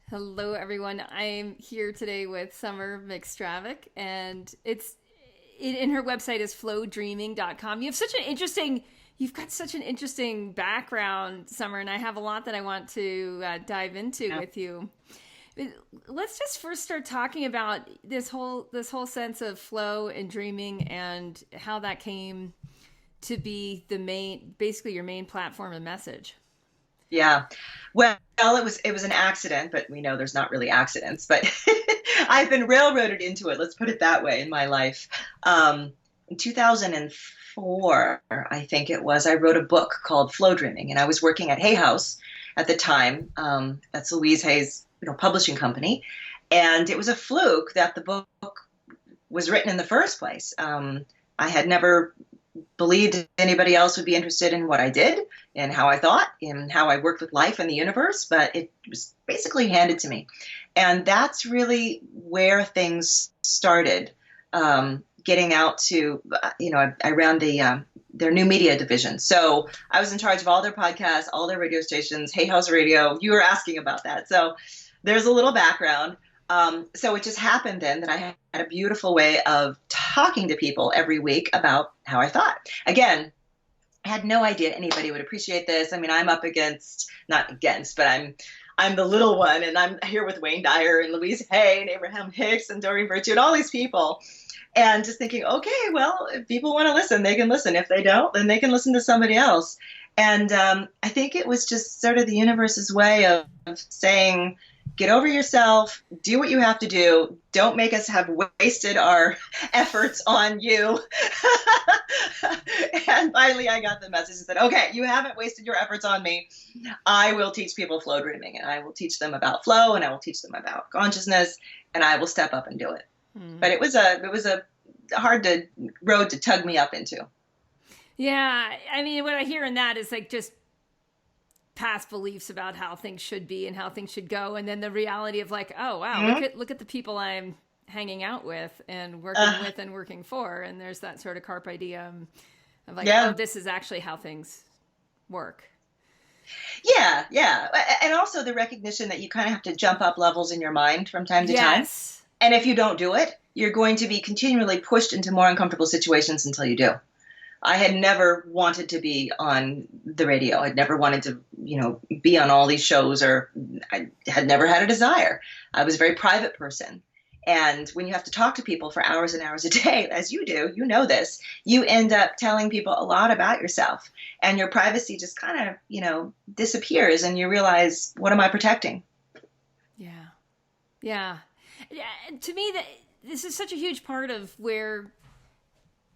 Hello, everyone. I'm here today with Summer McStravick, and in her website is flowdreaming.com. You've got such an interesting background, Summer, and I have a lot that I want to dive into with you. Let's just first start talking about this whole sense of flow and dreaming and how that came to be basically your main platform and message. Yeah. Well, it was an accident, but we know there's not really accidents. But I've been railroaded into it. Let's put it that way in my life. In 2004, I think it was, I wrote a book called Flow Dreaming, and I was working at Hay House at the time. That's Louise Hay's, publishing company, and it was a fluke that the book was written in the first place. I had never believed anybody else would be interested in what I did and how I thought and how I worked with life and the universe, but it was basically handed to me. And that's really where things started, getting out to, I ran their new media division. So I was in charge of all their podcasts, all their radio stations, Hay House Radio. You were asking about that. So there's a little background. So it just happened then that I had a beautiful way of talking to people every week about how I thought. Again, I had no idea anybody would appreciate this. I mean, I'm up against, not against, but I'm the little one, and I'm here with Wayne Dyer and Louise Hay and Abraham Hicks and Doreen Virtue and all these people. And just thinking, okay, well, if people want to listen, they can listen. If they don't, then they can listen to somebody else. And I think it was just sort of the universe's way of saying, get over yourself, do what you have to do. Don't make us have wasted our efforts on you. And finally, I got the message and said, okay, you haven't wasted your efforts on me. I will teach people flow dreaming, and I will teach them about flow, and I will teach them about consciousness, and I will step up and do it. But it was a hard road to tug me up into. Yeah. I mean, what I hear in that is like just past beliefs about how things should be and how things should go, and then the reality of like, oh wow, look at the people I'm hanging out with and working with and working for, and there's that sort of carpe diem of like, oh, this is actually how things work. Yeah, and also the recognition that you kind of have to jump up levels in your mind from time to time, and if you don't do it, you're going to be continually pushed into more uncomfortable situations until you do. I had never wanted to be on the radio. I'd never wanted to, be on all these shows, or I had never had a desire. I was a very private person. And when you have to talk to people for hours and hours a day, as you do, you know this, you end up telling people a lot about yourself, and your privacy just kind of, disappears, and you realize, what am I protecting? Yeah. To me, this is such a huge part of where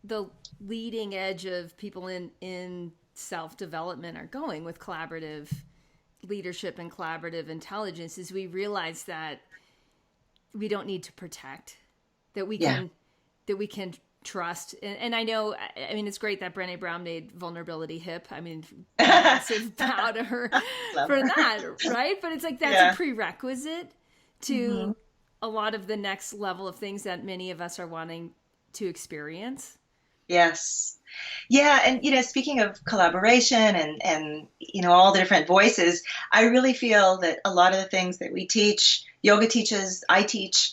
the leading edge of people in self-development are going with collaborative leadership and collaborative intelligence, is we realize that we don't need to protect, that we can trust. And I know, I mean, it's great that Brené Brown made vulnerability hip. I mean, massive bow to her for that, right? But it's like, that's a prerequisite to a lot of the next level of things that many of us are wanting to experience. Yes. Yeah. And, speaking of collaboration and, all the different voices, I really feel that a lot of the things that we teach, yoga teaches, I teach,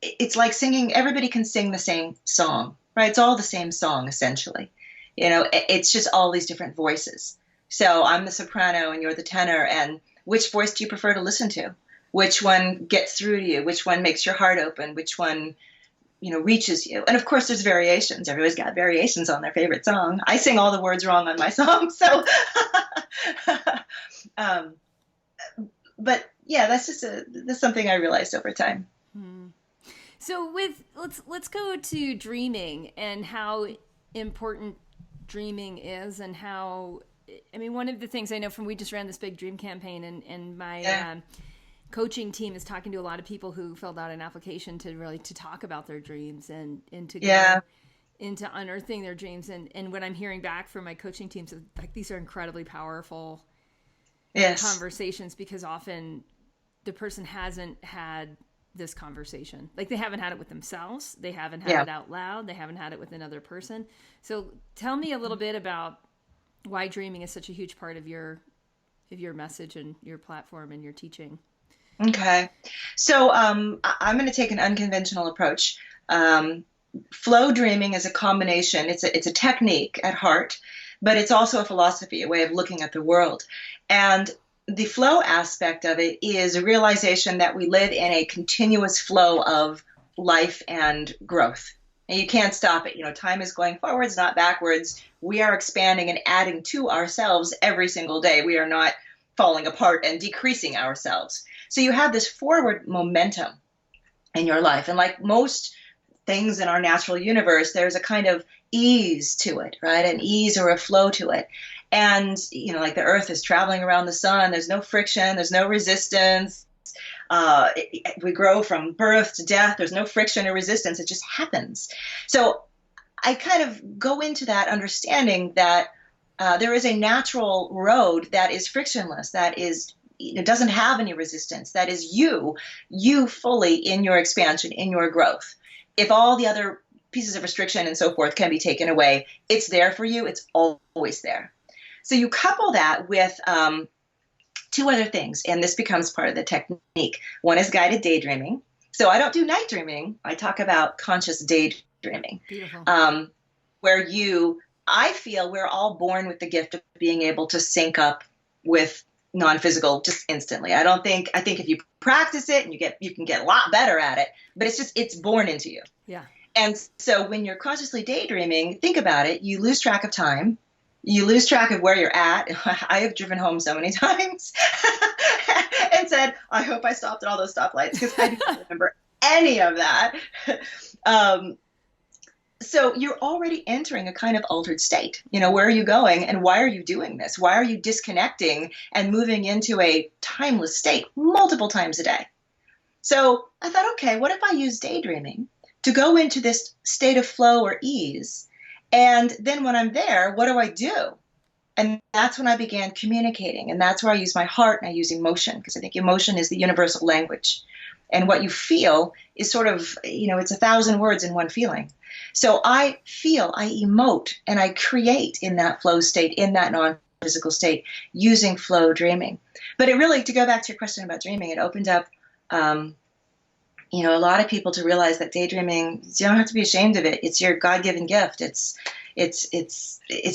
it's like singing. Everybody can sing the same song, right? It's all the same song, essentially. It's just all these different voices. So I'm the soprano and you're the tenor. And which voice do you prefer to listen to? Which one gets through to you? Which one makes your heart open? Which one reaches you? And of course, there's variations. Everybody's got variations on their favorite song. I sing all the words wrong on my song. So, but yeah, that's something I realized over time. So let's go to dreaming and how important dreaming is, and how, I mean, one of the things I know from, we just ran this big dream campaign, and my, coaching team is talking to a lot of people who filled out an application to talk about their dreams and to go into unearthing their dreams. And what I'm hearing back from my coaching teams is like, these are incredibly powerful conversations, because often the person hasn't had this conversation. Like, they haven't had it with themselves. They haven't had it out loud. They haven't had it with another person. So tell me a little bit about why dreaming is such a huge part of your message and your platform and your teaching. Okay. So I'm going to take an unconventional approach. Um, Flow dreaming is a combination. It's a technique at heart, but it's also a philosophy, a way of looking at the world. And the flow aspect of it is a realization that we live in a continuous flow of life and growth. And you can't stop it. Time is going forwards, not backwards. We are expanding and adding to ourselves every single day. We are not falling apart and decreasing ourselves. So you have this forward momentum in your life. And like most things in our natural universe, there's a kind of ease to it, right? An ease or a flow to it. And, like the earth is traveling around the sun, there's no friction, there's no resistance. We grow from birth to death, there's no friction or resistance, it just happens. So I kind of go into that understanding that there is a natural road that is frictionless, that is it doesn't have any resistance. That is you fully in your expansion, in your growth. If all the other pieces of restriction and so forth can be taken away, it's there for you. It's always there. So you couple that with two other things, and this becomes part of the technique. One is guided daydreaming. So I don't do night dreaming. I talk about conscious daydreaming. Beautiful. Where I feel we're all born with the gift of being able to sync up with non-physical just instantly. I think if you practice it and you can get a lot better at it, but it's born into you. Yeah. And so when you're consciously daydreaming, think about it, you lose track of time. You lose track of where you're at. I have driven home so many times and said, I hope I stopped at all those stoplights because I don't remember any of that. So you're already entering a kind of altered state. Where are you going and why are you doing this? Why are you disconnecting and moving into a timeless state multiple times a day? So I thought, okay, what if I use daydreaming to go into this state of flow or ease? And then when I'm there, what do I do? And that's when I began communicating. And that's where I use my heart and I use emotion, because I think emotion is the universal language. And what you feel is sort of, it's 1,000 words in one feeling. So I feel, I emote, and I create in that flow state, in that non-physical state, using flow dreaming. But it really, to go back to your question about dreaming, it opened up, a lot of people to realize that daydreaming, you don't have to be ashamed of it. It's your God-given gift. It's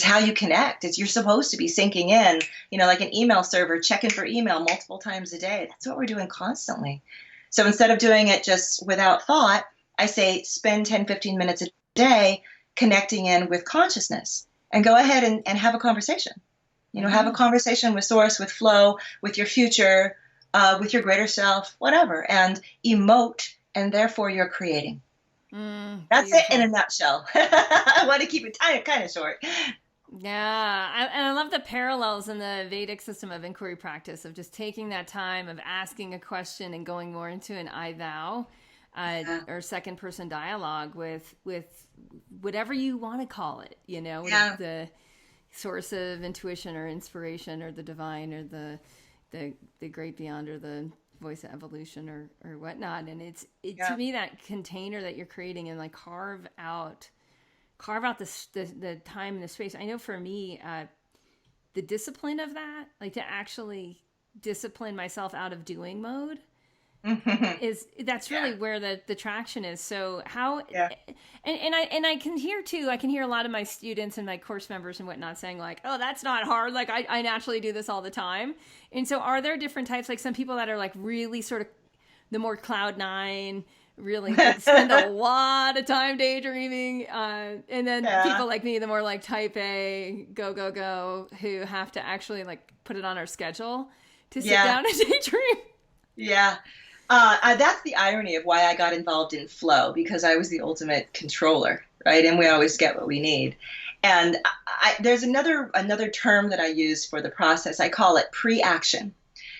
how you connect. You're supposed to be sinking in, like an email server, checking for email multiple times a day. That's what we're doing constantly. So instead of doing it just without thought, I say spend 10, 15 minutes a day connecting in with consciousness and go ahead and have a conversation. Have a conversation with source, with flow, with your future, with your greater self, whatever, and emote, and therefore you're creating. That's beautiful. It in a nutshell. I want to keep it kind of short. Yeah, and I love the parallels in the Vedic system of inquiry practice of just taking that time of asking a question and going more into an I thou or second person dialogue with whatever you want to call it, the source of intuition or inspiration or the divine or the great beyond or the voice of evolution or whatnot. And it's to me that container that you're creating and like carve out the time and the space. I know for me, the discipline of that, like to actually discipline myself out of doing mode, that's really where the traction is. So how, and I can hear too, I can hear a lot of my students and my course members and whatnot saying like, oh, that's not hard. Like I naturally do this all the time. And so are there different types, like some people that are like really sort of the more cloud nine, really spend a lot of time daydreaming, and then people like me, the more like type A, go, who have to actually like put it on our schedule to sit down and daydream. Yeah. That's the irony of why I got involved in flow, because I was the ultimate controller, right? And we always get what we need. And there's another term that I use for the process. I call it pre-action.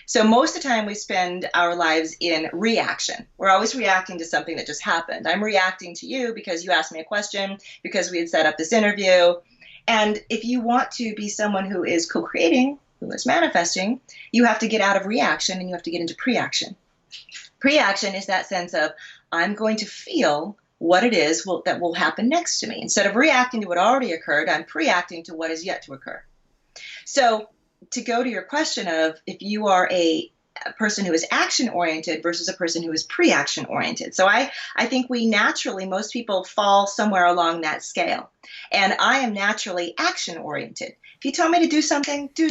So most of the time we spend our lives in reaction. We're always reacting to something that just happened. I'm reacting to you because you asked me a question, because we had set up this interview. And if you want to be someone who is co-creating, who is manifesting, you have to get out of reaction and you have to get into pre-action. Pre-action is that sense of, I'm going to feel what it is that will happen next to me. Instead of reacting to what already occurred, I'm pre-acting to what is yet to occur. So to go to your question of if you are a a person who is action oriented versus a person who is pre-action oriented. So I think we naturally, most people fall somewhere along that scale. And I am naturally action oriented. If you tell me to do something, do.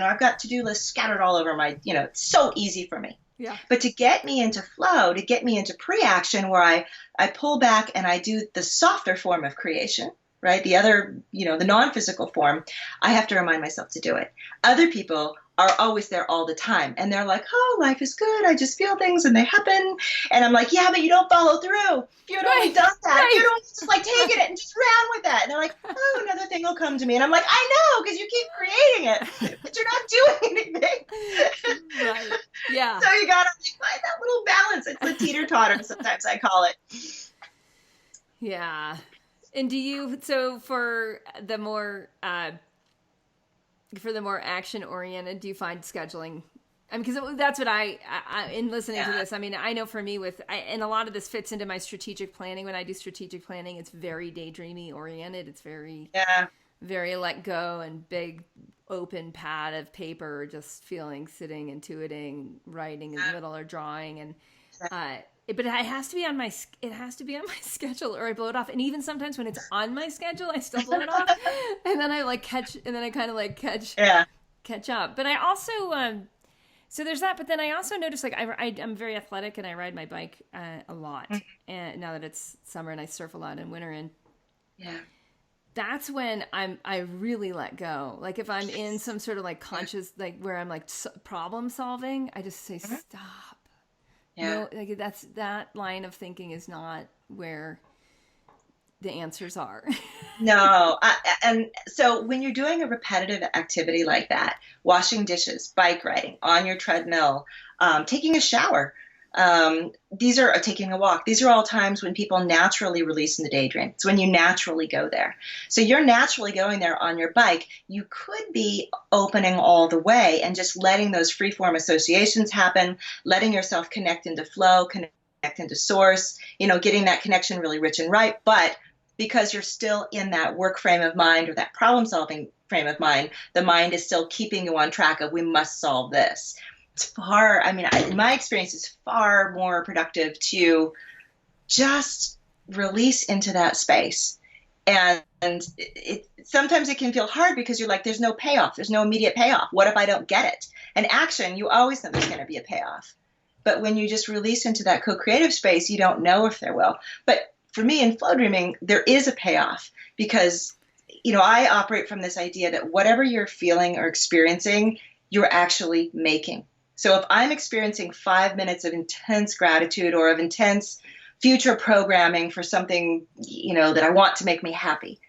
I've got to-do lists scattered all over my, it's so easy for me. Yeah. But to get me into flow, to get me into pre-action where I pull back and I do the softer form of creation, right? The other, the non-physical form, I have to remind myself to do it. Other people are always there all the time. And they're like, oh, life is good. I just feel things and they happen. And I'm like, yeah, but you don't follow through. If you had only done that, if you don't just like taken it and just ran with that. And they're like, oh, another thing will come to me. And I'm like, I know, because you keep creating it, but you're not doing anything. Right. Yeah. So you got to find that little balance. It's a teeter-totter, sometimes I call it. Yeah. And so for the more action oriented, do you find scheduling? I mean, because that's what I in listening to this, I mean, I know for me and a lot of this fits into my strategic planning. When I do strategic planning, it's very daydreamy oriented. It's very, very let go and big open pad of paper, just feeling, sitting, intuiting, writing a little or drawing. And, but it has to be on my schedule or I blow it off. And even sometimes when it's on my schedule, I still blow it off. And then I kind of catch up. But I also, so there's that. But then I also notice I'm very athletic and I ride my bike a lot. And now that it's summer and I surf a lot in winter, and that's when I really let go. Like if I'm in some sort of like conscious, like where I'm like problem solving, I just say, stop. No, like that line of thinking is not where the answers are. No. And so when you're doing a repetitive activity like that, washing dishes, bike riding, on your treadmill, taking a shower, these are taking a walk. These are all times when people naturally release in the daydream. It's when you naturally go there. So you're naturally going there on your bike. You could be opening all the way and just letting those freeform associations happen, letting yourself connect into flow, connect into source, getting that connection really rich and right. But because you're still in that work frame of mind or that problem solving frame of mind, the mind is still keeping you on track of we must solve this. It's in my experience, it's far more productive to just release into that space. And sometimes it can feel hard because you're like, there's no payoff. There's no immediate payoff. What if I don't get it? And action, you always know there's going to be a payoff. But when you just release into that co-creative space, you don't know if there will. But for me in flow dreaming, there is a payoff because, I operate from this idea that whatever you're feeling or experiencing, you're actually making. So if I'm experiencing 5 minutes of intense gratitude or of intense future programming for something, that I want to make me happy,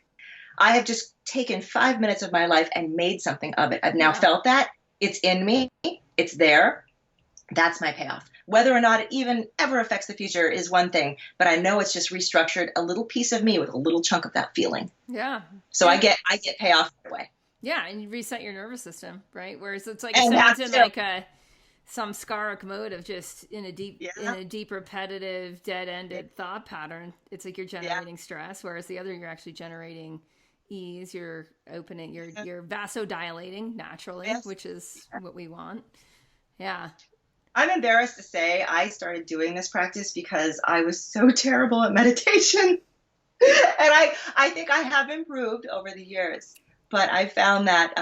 I have just taken 5 minutes of my life and made something of it. I've now felt that. It's in me. It's there. That's my payoff. Whether or not it even ever affects the future is one thing, but I know it's just restructured a little piece of me with a little chunk of that feeling. Yeah. So I get payoff that way. Yeah, and you reset your nervous system, right? Whereas it's like someone's in like some scaric mode of just in a deep repetitive dead-ended thought pattern. It's like you're generating stress, whereas the other, you're actually generating ease. You're opening, you're vasodilating naturally, which is what we want. Yeah. I'm embarrassed to say I started doing this practice because I was so terrible at meditation. And I think I have improved over the years. But I found that,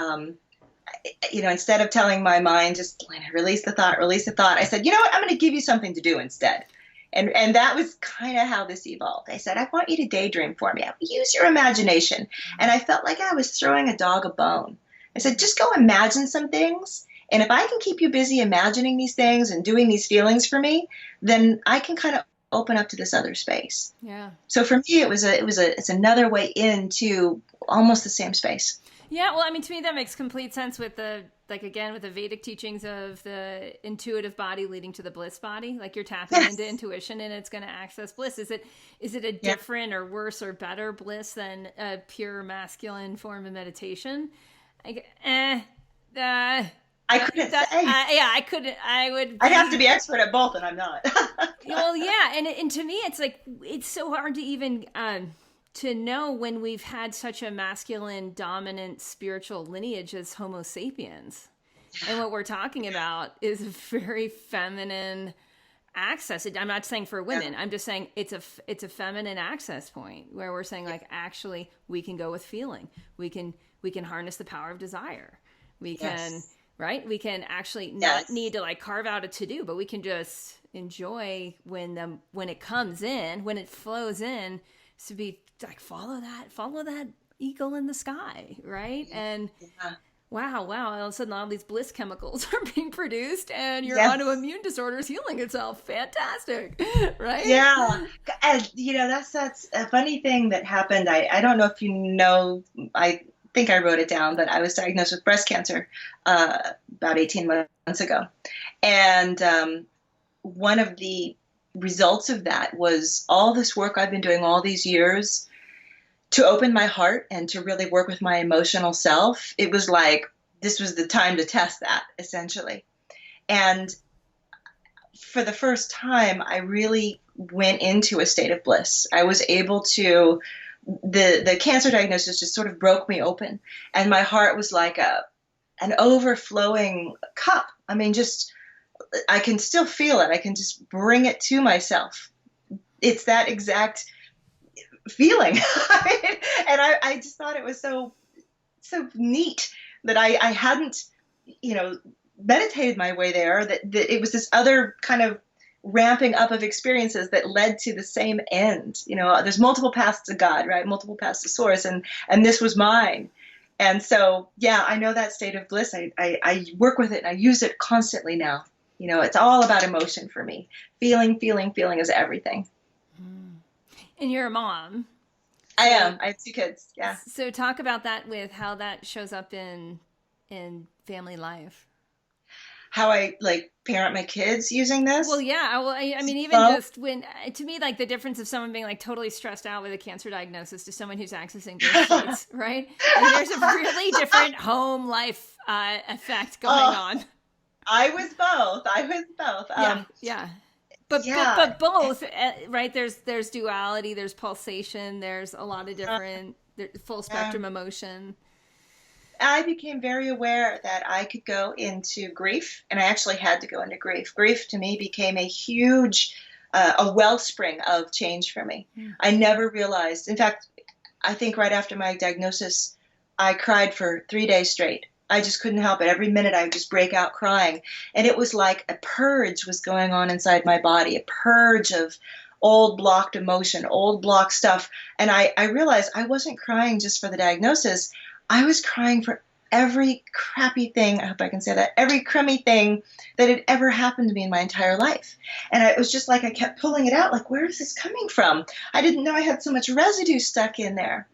instead of telling my mind, just release the thought, I said, you know what, I'm going to give you something to do instead. And that was kind of how this evolved. I said, I want you to daydream for me. Use your imagination. And I felt like I was throwing a dog a bone. I said, just go imagine some things. And if I can keep you busy imagining these things and doing these feelings for me, then I can kind of open up to this other space. Yeah. So for me, it's another way into almost the same space. Yeah. Well, I mean, to me, that makes complete sense with the Vedic teachings of the intuitive body leading to the bliss body. Like you're tapping into intuition and it's going to access bliss. Is it a different or worse or better bliss than a pure masculine form of meditation? I couldn't say. I couldn't. I'd have to be expert at both, and I'm not. Well, yeah, and to me, it's like it's so hard to even to know when we've had such a masculine, dominant spiritual lineage as Homo sapiens. And what we're talking about is a very feminine access. I'm not saying for women. I'm just saying it's a feminine access point where we're saying like, actually, we can go with feeling. We can harness the power of desire. We can, right? We can actually not need to like carve out a to-do, but we can just enjoy when it comes in, when it flows in, to be like, follow that eagle in the sky, right? And wow, all of a sudden all these bliss chemicals are being produced and your autoimmune disorder is healing itself. Fantastic, right? Yeah. And, that's a funny thing that happened. I don't know if you know, I think I wrote it down, but I was diagnosed with breast cancer about 18 months ago. And one of the results of that was all this work I've been doing all these years to open my heart and to really work with my emotional self. It was like, this was the time to test that, essentially. And for the first time, I really went into a state of bliss. I was able to, the cancer diagnosis just sort of broke me open. And my heart was like an overflowing cup. I mean, I can still feel it. I can just bring it to myself. It's that exact feeling. And I just thought it was so neat that I hadn't, meditated my way there, that it was this other kind of ramping up of experiences that led to the same end. There's multiple paths to God, right? Multiple paths to source. And this was mine. And so, I know that state of bliss. I work with it and I use it constantly now. It's all about emotion for me. Feeling is everything. And you're a mom. I am. I have 2 kids. Yeah. So talk about that, with how that shows up in family life. How I parent my kids using this? Well, yeah. Well, I mean, even just when, to me, like the difference of someone being like totally stressed out with a cancer diagnosis to someone who's accessing those states, right? And there's a really different home life effect going on. I was both. Yeah. But both, right? There's duality, there's pulsation, there's a lot of different full spectrum emotion. I became very aware that I could go into grief, and I actually had to go into grief. Grief to me became a huge, a wellspring of change for me. I never realized. In fact, I think right after my diagnosis, I cried for 3 days straight. I just couldn't help it. Every minute I would just break out crying. And it was like a purge was going on inside my body, a purge of old blocked emotion, old blocked stuff. And I realized I wasn't crying just for the diagnosis. I was crying for every crappy thing, I hope I can say that, every crummy thing that had ever happened to me in my entire life. And it was just like I kept pulling it out, like, where is this coming from? I didn't know I had so much residue stuck in there.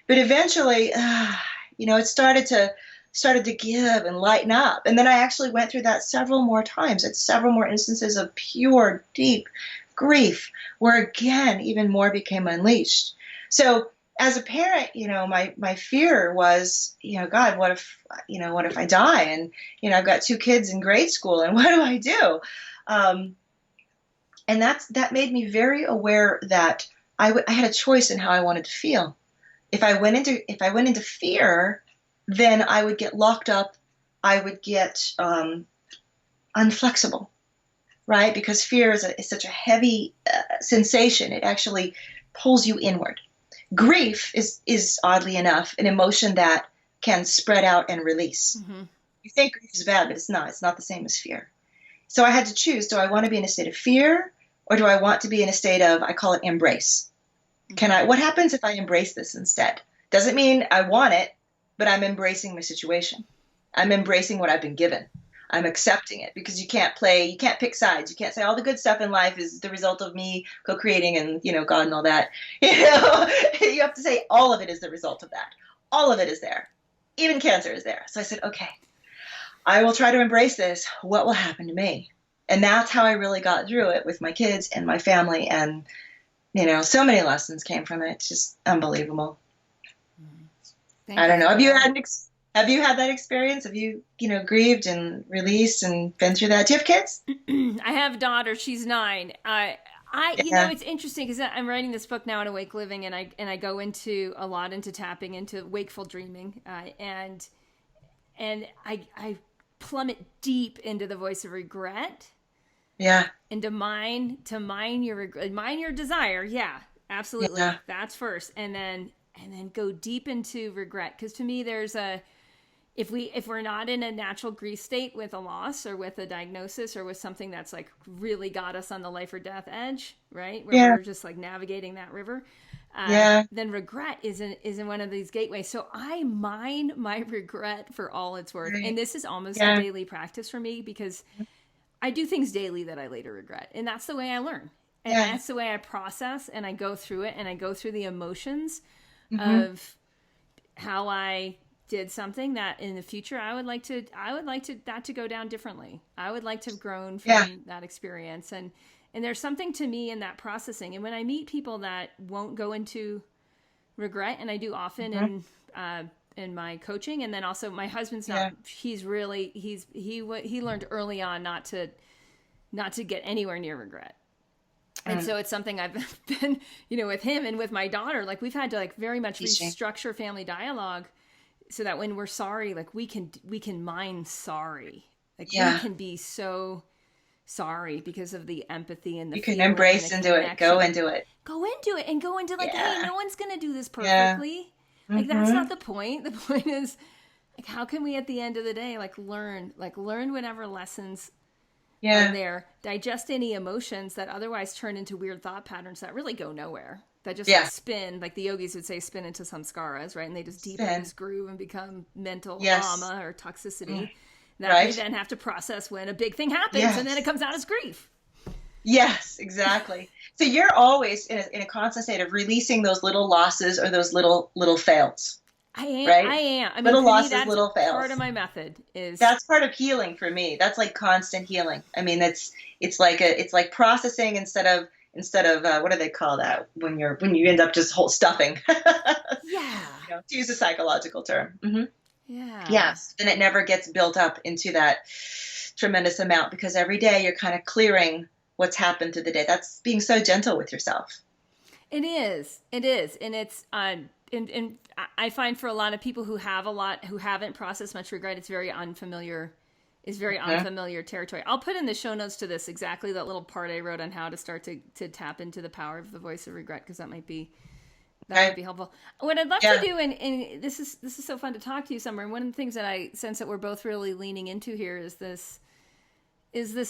But eventually, it started to give and lighten up. And then I actually went through that several more times. It's several more instances of pure, deep grief where, again, even more became unleashed. So as a parent, my fear was, God, what if I die? And, I've got 2 kids in grade school, and what do I do? And that made me very aware that I had a choice in how I wanted to feel. If I went into fear, then I would get locked up. I would get unflexible, right? Because fear is such a heavy sensation. It actually pulls you inward. Grief is oddly enough an emotion that can spread out and release. Mm-hmm. You think grief is bad, but it's not. It's not the same as fear. So I had to choose: do I want to be in a state of fear, or do I want to be in a state of, I call it, embrace? Mm-hmm. What happens if I embrace this instead? Doesn't mean I want it, but I'm embracing my situation. I'm embracing what I've been given. I'm accepting it, because you can't pick sides. You can't say all the good stuff in life is the result of me co-creating and, God and all that. You have to say all of it is the result of that. All of it is there. Even cancer is there. So I said, okay, I will try to embrace this. What will happen to me? And that's how I really got through it with my kids and my family. And, so many lessons came from it. It's just unbelievable. I don't know. Have you had that experience? Have you, grieved and released and been through that? Do you have kids? I have a daughter. She's 9. It's interesting because I'm writing this book now on awake living, and I go into a lot into tapping into wakeful dreaming, and I plummet deep into the voice of regret. Yeah. And to mine your desire. Yeah, absolutely. Yeah. That's first. And then go deep into regret. Because to me, there's if we're not in a natural grief state with a loss or with a diagnosis or with something that's like really got us on the life or death edge, right? Where we're just like navigating that river. Then regret is in one of these gateways. So I mine my regret for all it's worth. Right. And this is almost a daily practice for me because I do things daily that I later regret. And that's the way I learn. And that's the way I process and I go through it and I go through the emotions of how I did something that in the future I would like that to go down differently. I would like to have grown from that experience. And there's something to me in that processing. And when I meet people that won't go into regret, and I do often in my coaching, and then also my husband's not, he learned early on not to get anywhere near regret. And so it's something I've been, with him and with my daughter, like we've had to like very much restructure family dialogue so that when we're sorry, like we can mine sorry. Like we can be so sorry because of the empathy and the you can embrace into it, go into it and go into like, hey, no one's going to do this perfectly. Like that's not the point. The point is like, how can we at the end of the day, like learn whatever lessons are there, digest any emotions that otherwise turn into weird thought patterns that really go nowhere. That just like spin, like the yogis would say, spin into samskaras, right? And they just deepen this groove and become mental trauma or toxicity that we then have to process when a big thing happens and then it comes out as grief. Yes, exactly. So you're always in a constant state of releasing those little losses or those little fails. I am. Right? I am. I mean, little losses, little fails. Part of my method is that's part of healing for me. That's like constant healing. I mean, it's like processing instead of what do they call that when you end up just whole stuffing? To use a psychological term. Mm-hmm. Yeah. Yes. Then it never gets built up into that tremendous amount because every day you're kind of clearing what's happened through the day. That's being so gentle with yourself. It is. And it's and I find for a lot of people who haven't processed much regret, it's very unfamiliar. Is very unfamiliar territory. I'll put in the show notes to this exactly that little part I wrote on how to start to tap into the power of the voice of regret because that might be helpful. What I'd love to do, and this is so fun to talk to you, Summer. And one of the things that I sense that we're both really leaning into here is this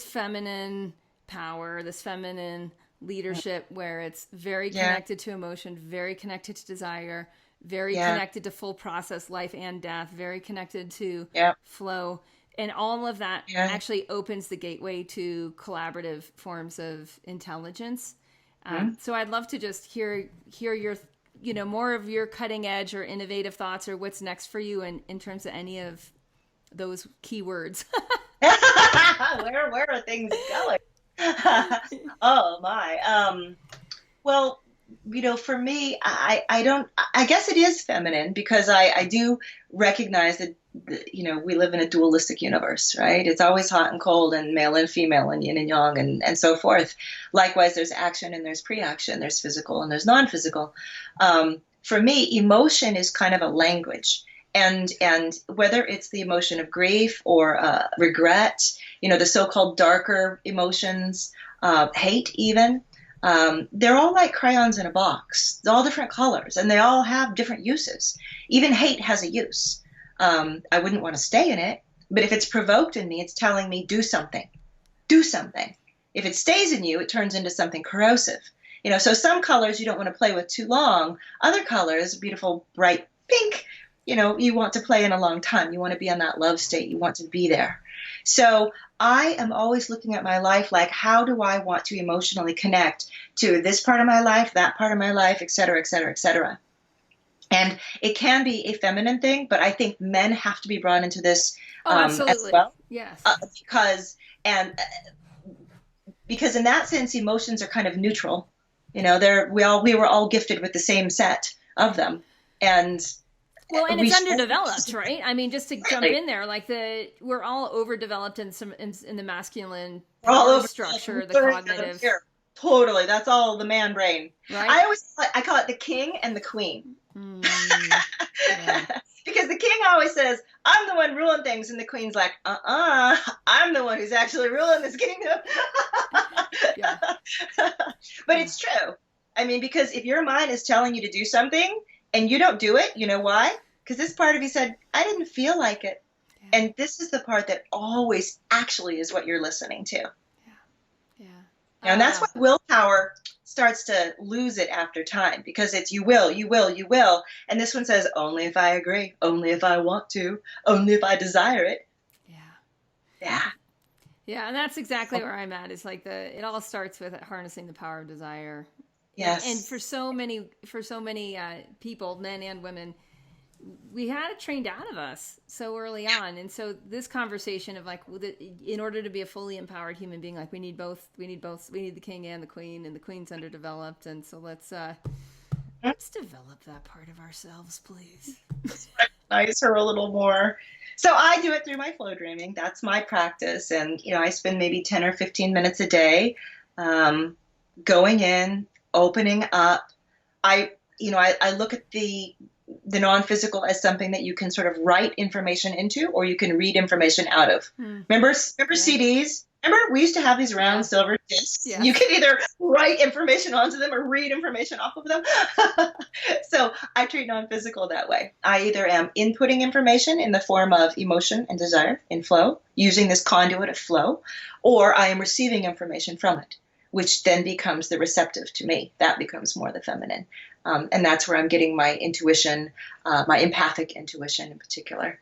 feminine power, this feminine leadership where it's very connected to emotion, very connected to desire, very connected to full process, life and death, very connected to flow. And all of that actually opens the gateway to collaborative forms of intelligence. So I'd love to just hear your, more of your cutting edge or innovative thoughts or what's next for you in terms of any of those keywords. Where are things going? Oh my. Well, for me, I guess it is feminine because I do recognize that, we live in a dualistic universe, right? It's always hot and cold and male and female and yin and yang and so forth. Likewise, there's action and there's pre-action, there's physical and there's non-physical. For me, emotion is kind of a language. And whether it's the emotion of grief or regret, the so-called darker emotions, hate even, they're all like crayons in a box. They're all different colors, and they all have different uses. Even hate has a use. I wouldn't want to stay in it, but if it's provoked in me, it's telling me do something. Do something. If it stays in you, it turns into something corrosive. So some colors you don't want to play with too long. Other colors, beautiful, bright pink, you want to play in a long time. You want to be in that love state. You want to be there. So I am always looking at my life like, how do I want to emotionally connect to this part of my life, that part of my life, et cetera, et cetera, et cetera. And it can be a feminine thing, but I think men have to be brought into this as well. Yes. Because in that sense, emotions are kind of neutral. We were all gifted with the same set of them. And it's underdeveloped, right? I mean, just to jump in there, like we're all overdeveloped in the masculine structure, the cognitive. Totally, that's all the man brain. Right. I call it the king and the queen. Because the king always says, I'm the one ruling things. And the queen's like, I'm the one who's actually ruling this kingdom. Yeah. But it's true. I mean, because if your mind is telling you to do something and you don't do it, you know why? Because this part of you said, I didn't feel like it. Yeah. And this is the part that always actually is what you're listening to. Yeah. And that's why willpower starts to lose it after time, because it's you will. And this one says, only if I agree, only if I want to, only if I desire it. Yeah. Yeah, and that's exactly where I'm at. It's like it all starts with harnessing the power of desire. Yes. And for so many people, men and women, we had it trained out of us so early on. And so this conversation of like, in order to be a fully empowered human being, like we need both. We need the king and the queen's underdeveloped. And so let's develop that part of ourselves, please. Recognize her a little more. So I do it through my flow dreaming. That's my practice. And, I spend maybe 10 or 15 minutes a day going in, opening up. I look at the non-physical as something that you can sort of write information into, or you can read information out of. Remember CDs? Remember we used to have these round silver discs? Yeah. You could either write information onto them or read information off of them. So I treat non-physical that way. I either am inputting information in the form of emotion and desire in flow, using this conduit of flow, or I am receiving information from it, which then becomes the receptive to me. That becomes more the feminine. And that's where I'm getting my intuition, my empathic intuition in particular.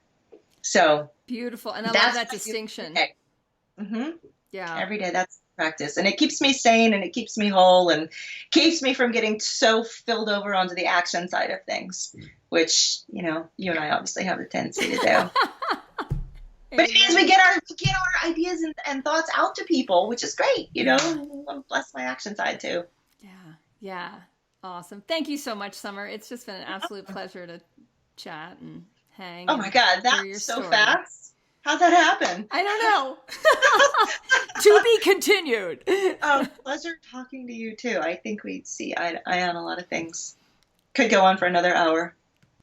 So beautiful. And I love that distinction. Mm-hmm. Yeah. Every day, that's practice. And it keeps me sane, and it keeps me whole, and keeps me from getting so filled over onto the action side of things, which, you and I obviously have the tendency to do. But it means we get our ideas and thoughts out to people, which is great, bless my action side too. Yeah. Awesome. Thank you so much, Summer. It's just been an absolute pleasure to chat and hang. Oh my God, that's so fast. How'd that happen? I don't know. To be continued. Pleasure talking to you too. I think we see eye to eye on a lot of things. Could go on for another hour.